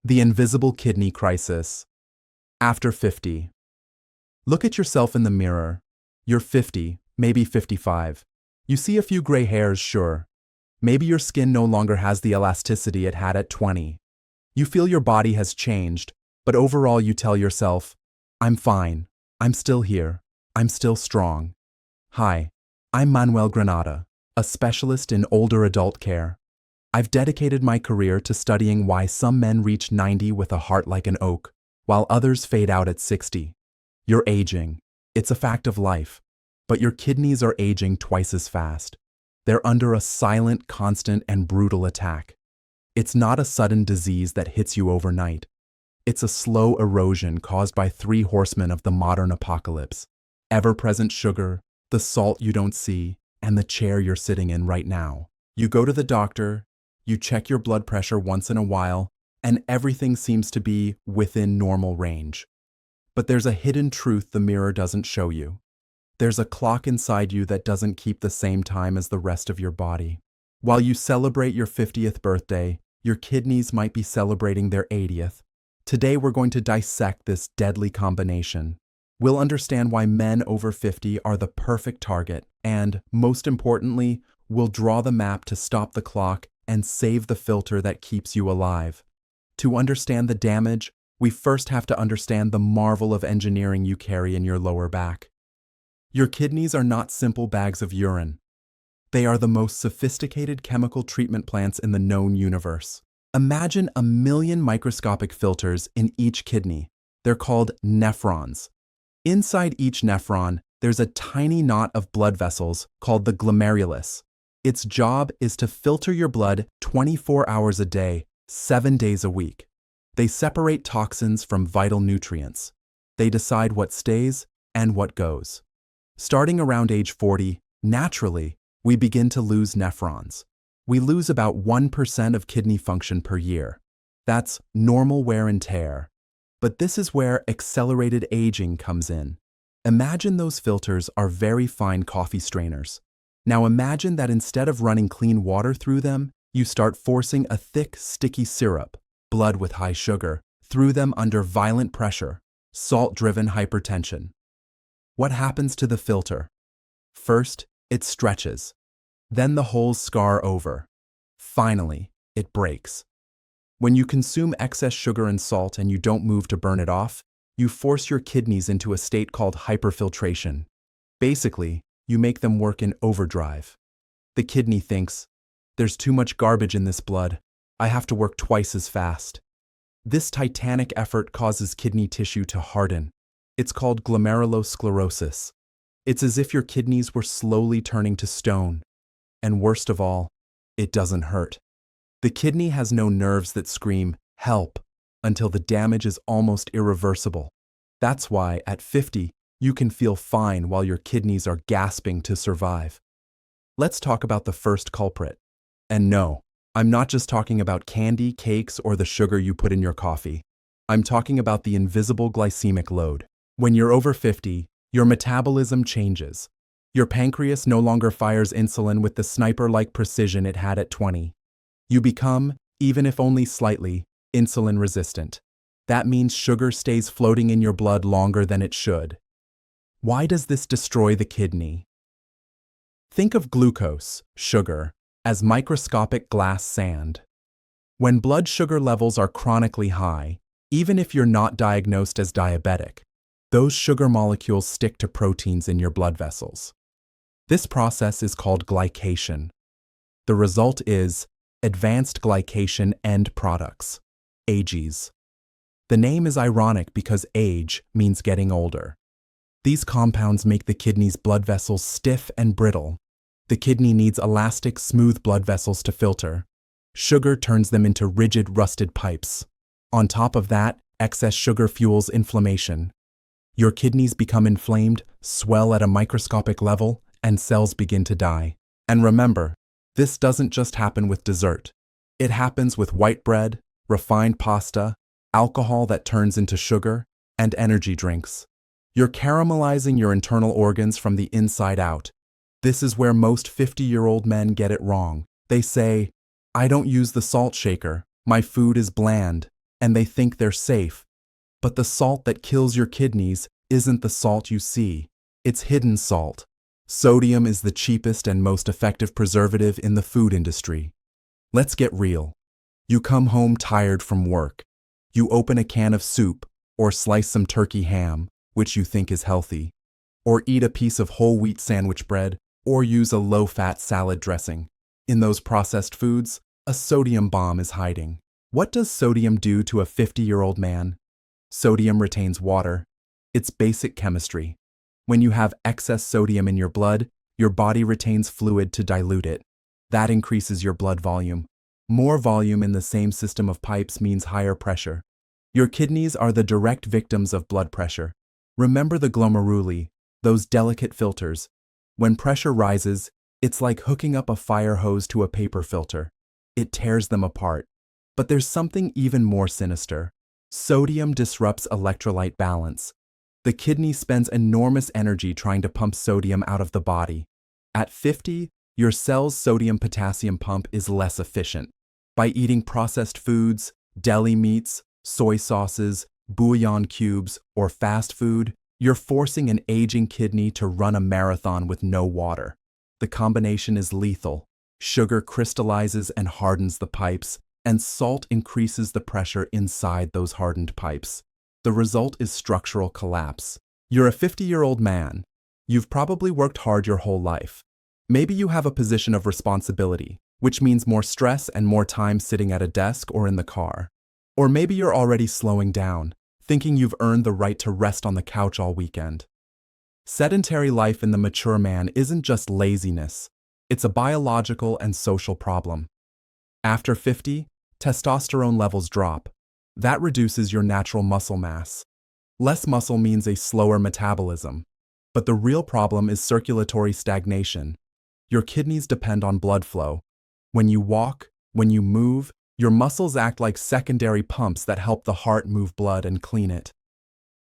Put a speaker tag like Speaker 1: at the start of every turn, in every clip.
Speaker 1: The invisible kidney crisis. After 50. Look at yourself in the mirror. You're 50, maybe 55. You see a few gray hairs, sure. Maybe your skin no longer has the elasticity it had at 20. You feel your body has changed, but overall you tell yourself, I'm fine. I'm still here. I'm still strong. Hi, I'm Manuel Granada, a specialist in older adult care. I've dedicated my career to studying why some men reach 90 with a heart like an oak, while others fade out at 60. You're aging. It's a fact of life. But your kidneys are aging twice as fast. They're under a silent, constant, and brutal attack. It's not a sudden disease that hits you overnight. It's a slow erosion caused by three horsemen of the modern apocalypse: ever-present sugar, the salt you don't see, and the chair you're sitting in right now. You go to the doctor, you check your blood pressure once in a while, and everything seems to be within normal range. But there's a hidden truth the mirror doesn't show you. There's a clock inside you that doesn't keep the same time as the rest of your body. While you celebrate your 50th birthday, your kidneys might be celebrating their 80th. Today we're going to dissect this deadly combination. We'll understand why men over 50 are the perfect target, and, most importantly, we'll draw the map to stop the clock and save the filter that keeps you alive. To understand the damage, we first have to understand the marvel of engineering you carry in your lower back. Your kidneys are not simple bags of urine. They are the most sophisticated chemical treatment plants in the known universe. Imagine 1,000,000 microscopic filters in each kidney. They're called nephrons. Inside each nephron, there's a tiny knot of blood vessels called the glomerulus. Its job is to filter your blood 24 hours a day, 7 days a week. They separate toxins from vital nutrients. They decide what stays and what goes. Starting around age 40, naturally, we begin to lose nephrons. We lose about 1% of kidney function per year. That's normal wear and tear. But this is where accelerated aging comes in. Imagine those filters are very fine coffee strainers. Now imagine that instead of running clean water through them, you start forcing a thick, sticky syrup, blood with high sugar, through them under violent pressure, salt-driven hypertension. What happens to the filter? First, it stretches. Then the holes scar over. Finally, it breaks. When you consume excess sugar and salt and you don't move to burn it off, you force your kidneys into a state called hyperfiltration. Basically, you make them work in overdrive. The kidney thinks, there's too much garbage in this blood. I have to work twice as fast. This titanic effort causes kidney tissue to harden. It's called glomerulosclerosis. It's as if your kidneys were slowly turning to stone. And worst of all, it doesn't hurt. The kidney has no nerves that scream, help, until the damage is almost irreversible. That's why, at 50, you can feel fine while your kidneys are gasping to survive. Let's talk about the first culprit. And no, I'm not just talking about candy, cakes, or the sugar you put in your coffee. I'm talking about the invisible glycemic load. When you're over 50, your metabolism changes. Your pancreas no longer fires insulin with the sniper-like precision it had at 20. You become, even if only slightly, insulin resistant. That means sugar stays floating in your blood longer than it should. Why does this destroy the kidney? Think of glucose, sugar, as microscopic glass sand. When blood sugar levels are chronically high, even if you're not diagnosed as diabetic, those sugar molecules stick to proteins in your blood vessels. This process is called glycation. The result is advanced glycation end products, AGEs. The name is ironic because age means getting older. These compounds make the kidney's blood vessels stiff and brittle. The kidney needs elastic, smooth blood vessels to filter. Sugar turns them into rigid, rusted pipes. On top of that, excess sugar fuels inflammation. Your kidneys become inflamed, swell at a microscopic level, and cells begin to die. And remember, this doesn't just happen with dessert. It happens with white bread, refined pasta, alcohol that turns into sugar, and energy drinks. You're caramelizing your internal organs from the inside out. This is where most 50-year-old men get it wrong. They say, I don't use the salt shaker. My food is bland. and they think they're safe. But the salt that kills your kidneys isn't the salt you see. It's hidden salt. Sodium is the cheapest and most effective preservative in the food industry. Let's get real. You come home tired from work. You open a can of soup, or slice some turkey ham, which you think is healthy, or eat a piece of whole wheat sandwich bread, or use a low-fat salad dressing. In those processed foods, a sodium bomb is hiding. What does sodium do to a 50-year-old man? Sodium retains water. It's basic chemistry. When you have excess sodium in your blood, your body retains fluid to dilute it. That increases your blood volume. More volume in the same system of pipes means higher pressure. Your kidneys are the direct victims of blood pressure. Remember the glomeruli, those delicate filters. When pressure rises, it's like hooking up a fire hose to a paper filter. It tears them apart. But there's something even more sinister. Sodium disrupts electrolyte balance. The kidney spends enormous energy trying to pump sodium out of the body. At 50, your cell's sodium-potassium pump is less efficient. By eating processed foods, deli meats, soy sauces, bouillon cubes, or fast food, you're forcing an aging kidney to run a marathon with no water. The combination is lethal. Sugar crystallizes and hardens the pipes, and salt increases the pressure inside those hardened pipes. The result is structural collapse. You're a 50-year-old man. You've probably worked hard your whole life. Maybe you have a position of responsibility, which means more stress and more time sitting at a desk or in the car. Or maybe you're already slowing down, thinking you've earned the right to rest on the couch all weekend. Sedentary life in the mature man isn't just laziness. It's a biological and social problem. After 50, testosterone levels drop. That reduces your natural muscle mass. Less muscle means a slower metabolism. But the real problem is circulatory stagnation. Your kidneys depend on blood flow. When you walk, when you move, your muscles act like secondary pumps that help the heart move blood and clean it.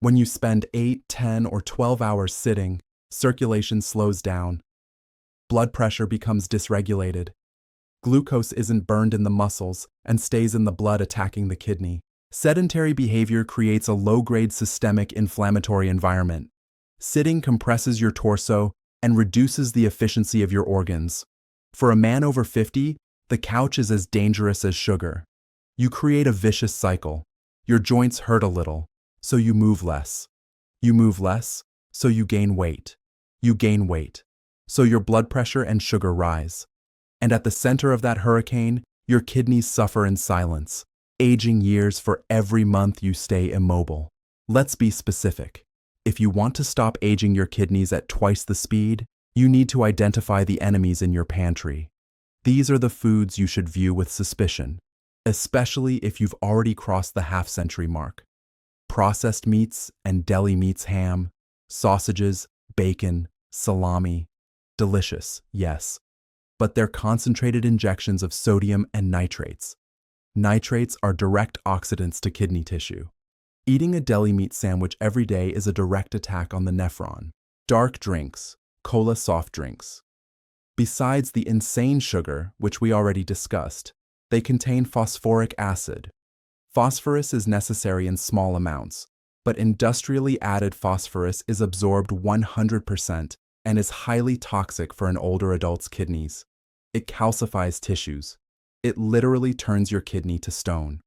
Speaker 1: When you spend 8, 10, or 12 hours sitting, circulation slows down. Blood pressure becomes dysregulated. Glucose isn't burned in the muscles and stays in the blood, attacking the kidney. Sedentary behavior creates a low-grade systemic inflammatory environment. Sitting compresses your torso and reduces the efficiency of your organs. For a man over 50, the couch is as dangerous as sugar. You create a vicious cycle. Your joints hurt a little, so you move less. You move less, so you gain weight. You gain weight, so your blood pressure and sugar rise. And at the center of that hurricane, your kidneys suffer in silence, aging years for every month you stay immobile. Let's be specific. If you want to stop aging your kidneys at twice the speed, you need to identify the enemies in your pantry. These are the foods you should view with suspicion, especially if you've already crossed the half-century mark. Processed meats and deli meats, ham, sausages, bacon, salami. Delicious, yes, but they're concentrated injections of sodium and nitrates. Nitrates are direct oxidants to kidney tissue. Eating a deli meat sandwich every day is a direct attack on the nephron. Dark drinks, cola soft drinks. Besides the insane sugar, which we already discussed, they contain phosphoric acid. Phosphorus is necessary in small amounts, but industrially added phosphorus is absorbed 100% and is highly toxic for an older adult's kidneys. It calcifies tissues. It literally turns your kidney to stone.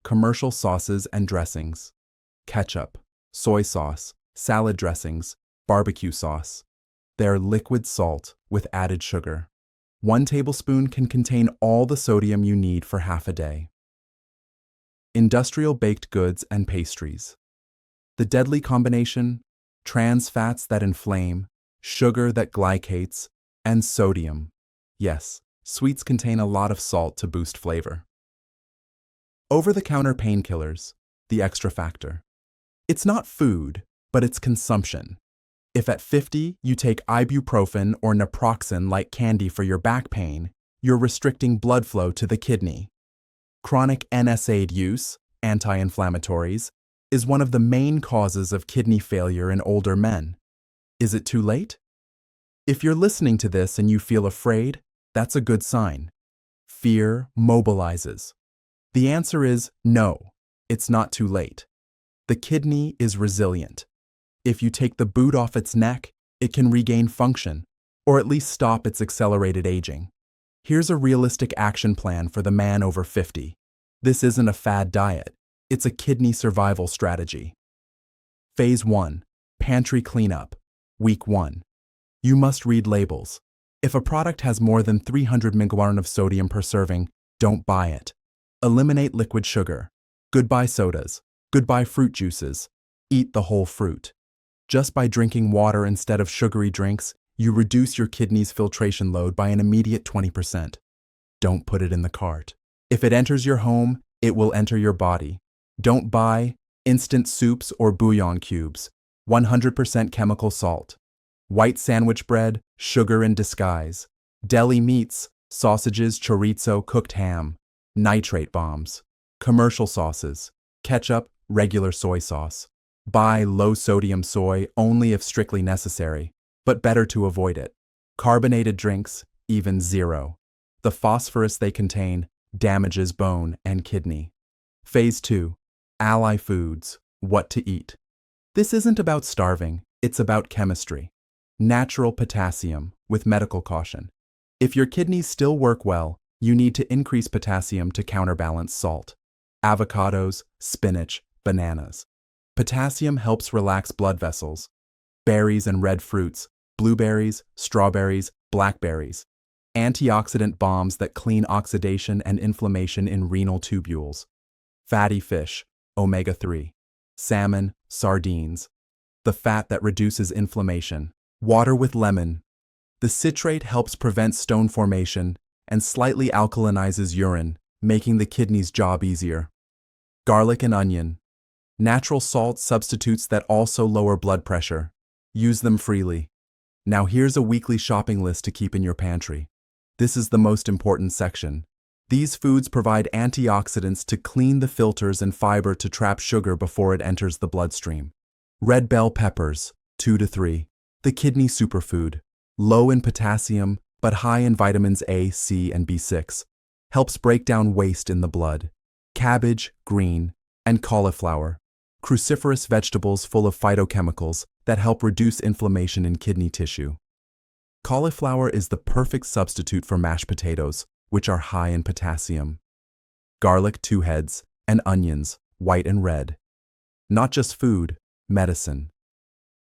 Speaker 1: Commercial sauces and dressings. Ketchup, soy sauce, salad dressings, barbecue sauce. They're liquid salt with added sugar. 1 tablespoon can contain all the sodium you need for half a day. Industrial baked goods and pastries. The deadly combination: trans fats that inflame, sugar that glycates, and sodium. Yes, sweets contain a lot of salt to boost flavor. Over-the-counter painkillers, the extra factor. It's not food, but it's consumption. If at 50 you take ibuprofen or naproxen like candy for your back pain, you're restricting blood flow to the kidney. Chronic NSAID use, anti-inflammatories, is one of the main causes of kidney failure in older men. Is it too late? If you're listening to this and you feel afraid, that's a good sign. Fear mobilizes. The answer is no. it's not too late. The kidney is resilient. If you take the boot off its neck, it can regain function, or at least stop its accelerated aging. Here's a realistic action plan for the man over 50. This isn't a fad diet, it's a kidney survival strategy. Phase 1. Pantry Cleanup. Week 1. You must read labels. If a product has more than 300 mg of sodium per serving, don't buy it. Eliminate liquid sugar. Goodbye sodas. Goodbye fruit juices. Eat the whole fruit. Just by drinking water instead of sugary drinks, you reduce your kidney's filtration load by an immediate 20%. Don't put it in the cart. If it enters your home, it will enter your body. Don't buy instant soups or bouillon cubes, 100% chemical salt. White sandwich bread, sugar in disguise. Deli meats, sausages, chorizo, cooked ham. Nitrate bombs. Commercial sauces. Ketchup, regular soy sauce. Buy low-sodium soy only if strictly necessary, but better to avoid it. Carbonated drinks, even zero. The phosphorus they contain damages bone and kidney. Phase 2. Ally foods. What to eat. This isn't about starving, it's about chemistry. Natural potassium, with medical caution. If your kidneys still work well, you need to increase potassium to counterbalance salt. Avocados, spinach, bananas. Potassium helps relax blood vessels. Berries and red fruits, blueberries, strawberries, blackberries. Antioxidant bombs that clean oxidation and inflammation in renal tubules. Fatty fish, omega-3. Salmon, sardines. The fat that reduces inflammation. Water with lemon. The citrate helps prevent stone formation and slightly alkalinizes urine, making the kidney's job easier. Garlic and onion. Natural salt substitutes that also lower blood pressure. Use them freely. Now here's a weekly shopping list to keep in your pantry. This is the most important section. These foods provide antioxidants to clean the filters and fiber to trap sugar before it enters the bloodstream. Red bell peppers, 2 to 3. The kidney superfood. Low in potassium, but high in vitamins A, C, and B6. Helps break down waste in the blood. Cabbage, green, and cauliflower. Cruciferous vegetables full of phytochemicals that help reduce inflammation in kidney tissue. Cauliflower is the perfect substitute for mashed potatoes, which are high in potassium. Garlic, 2 heads, and onions, white and red. Not just food, medicine.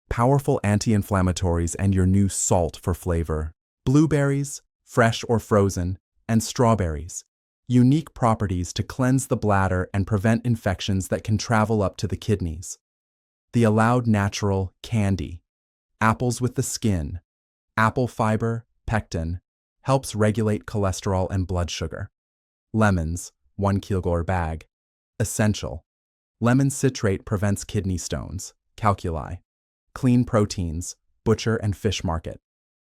Speaker 1: Powerful anti-inflammatories and your new salt for flavor. Blueberries, fresh or frozen, and strawberries. Unique properties to cleanse the bladder and prevent infections that can travel up to the kidneys. The allowed natural candy. Apples with the skin. Apple fiber, pectin, helps regulate cholesterol and blood sugar. Lemons, 1 kg bag. Essential. Lemon citrate prevents kidney stones, calculi. Clean proteins, butcher and fish market.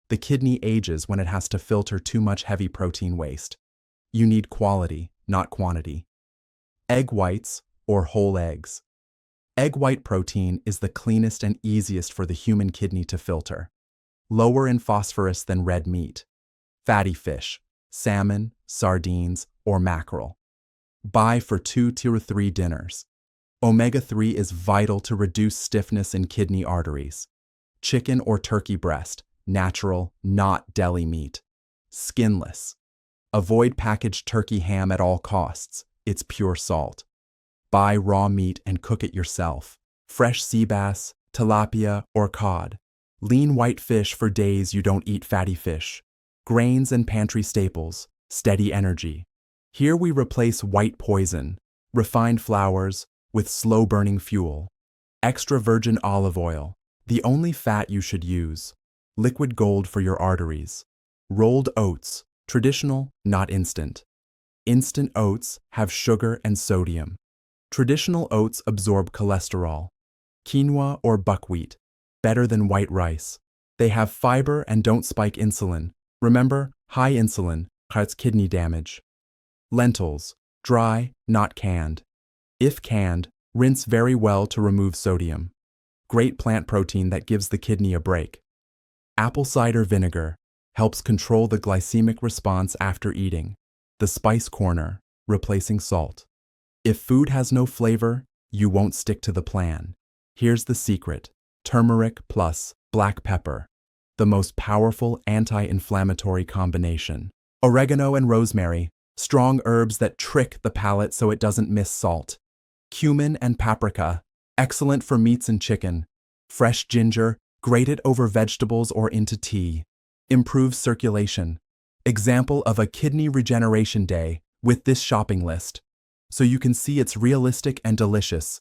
Speaker 1: The kidney ages when it has to filter too much heavy protein waste. You need quality, not quantity. Egg whites or whole eggs. Egg white protein is the cleanest and easiest for the human kidney to filter. Lower in phosphorus than red meat. Fatty fish, salmon, sardines, or mackerel. Buy for 2 to 3 dinners. Omega-3 is vital to reduce stiffness in kidney arteries. Chicken or turkey breast, natural, not deli meat. Skinless. Avoid packaged turkey ham at all costs, it's pure salt. Buy raw meat and cook it yourself. Fresh sea bass, tilapia, or cod. Lean white fish for days you don't eat fatty fish. Grains and pantry staples, steady energy. Here we replace white poison, refined flours, with slow-burning fuel. Extra virgin olive oil, the only fat you should use. Liquid gold for your arteries. Rolled oats, traditional, not instant. Instant oats have sugar and sodium. Traditional oats absorb cholesterol. Quinoa or buckwheat, better than white rice. They have fiber and don't spike insulin. Remember, high insulin causes kidney damage. Lentils, dry, not canned. If canned, rinse very well to remove sodium. Great plant protein that gives the kidney a break. Apple cider vinegar helps control the glycemic response after eating. The spice corner, replacing salt. If food has no flavor, you won't stick to the plan. Here's the secret: turmeric plus black pepper, the most powerful anti-inflammatory combination. Oregano and rosemary, strong herbs that trick the palate so it doesn't miss salt. Cumin and paprika, excellent for meats and chicken. Fresh ginger, grate it over vegetables or into tea. Improves circulation. Example of a kidney regeneration day with this shopping list, so you can see it's realistic and delicious.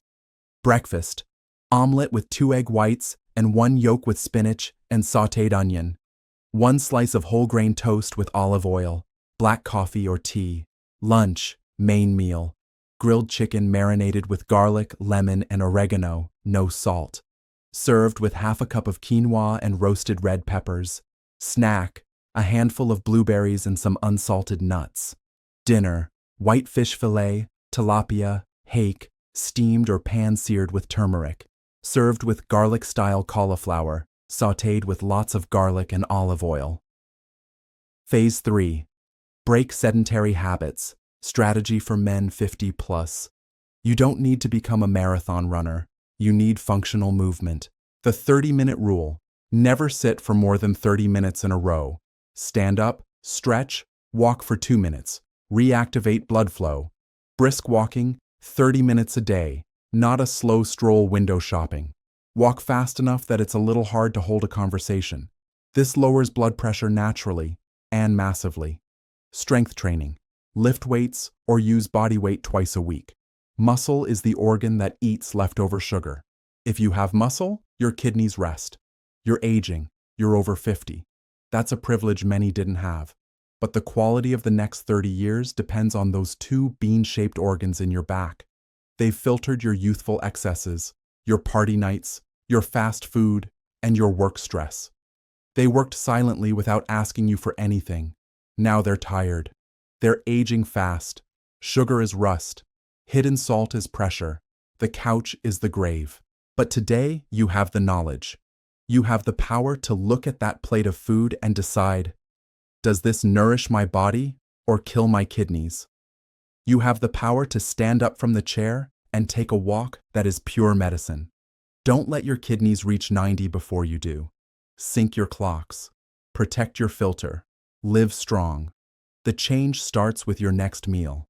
Speaker 1: Breakfast: omelet with 2 egg whites and 1 yolk with spinach and sautéed onion. 1 slice of whole grain toast with olive oil, black coffee or tea. Lunch: main meal: grilled chicken marinated with garlic, lemon, and oregano, no salt. Served with half a cup of quinoa and roasted red peppers. Snack: a handful of blueberries and some unsalted nuts. Dinner: white fish fillet, tilapia, hake, steamed or pan-seared with turmeric. Served with garlic-style cauliflower, sautéed with lots of garlic and olive oil. Phase 3. Break sedentary habits. Strategy for men 50 plus. You don't need to become a marathon runner. You need functional movement. The 30-minute rule. Never sit for more than 30 minutes in a row. Stand up, stretch, walk for 2 minutes. Reactivate blood flow. Brisk walking, 30 minutes a day, not a slow stroll window shopping. Walk fast enough that it's a little hard to hold a conversation. This lowers blood pressure naturally and massively. Strength training. Lift weights or use body weight twice a week. Muscle is the organ that eats leftover sugar. If you have muscle, your kidneys rest. You're aging. You're over 50. That's a privilege many didn't have. But the quality of the next 30 years depends on those 2 bean-shaped organs in your back. They've filtered your youthful excesses, your party nights, your fast food, and your work stress. They worked silently without asking you for anything. Now they're tired. They're aging fast. Sugar is rust. Hidden salt is pressure. The couch is the grave. But today, you have the knowledge. You have the power to look at that plate of food and decide, does this nourish my body or kill my kidneys? You have the power to stand up from the chair and take a walk that is pure medicine. Don't let your kidneys reach 90 before you do. Sync your clocks. Protect your filter. Live strong. The change starts with your next meal.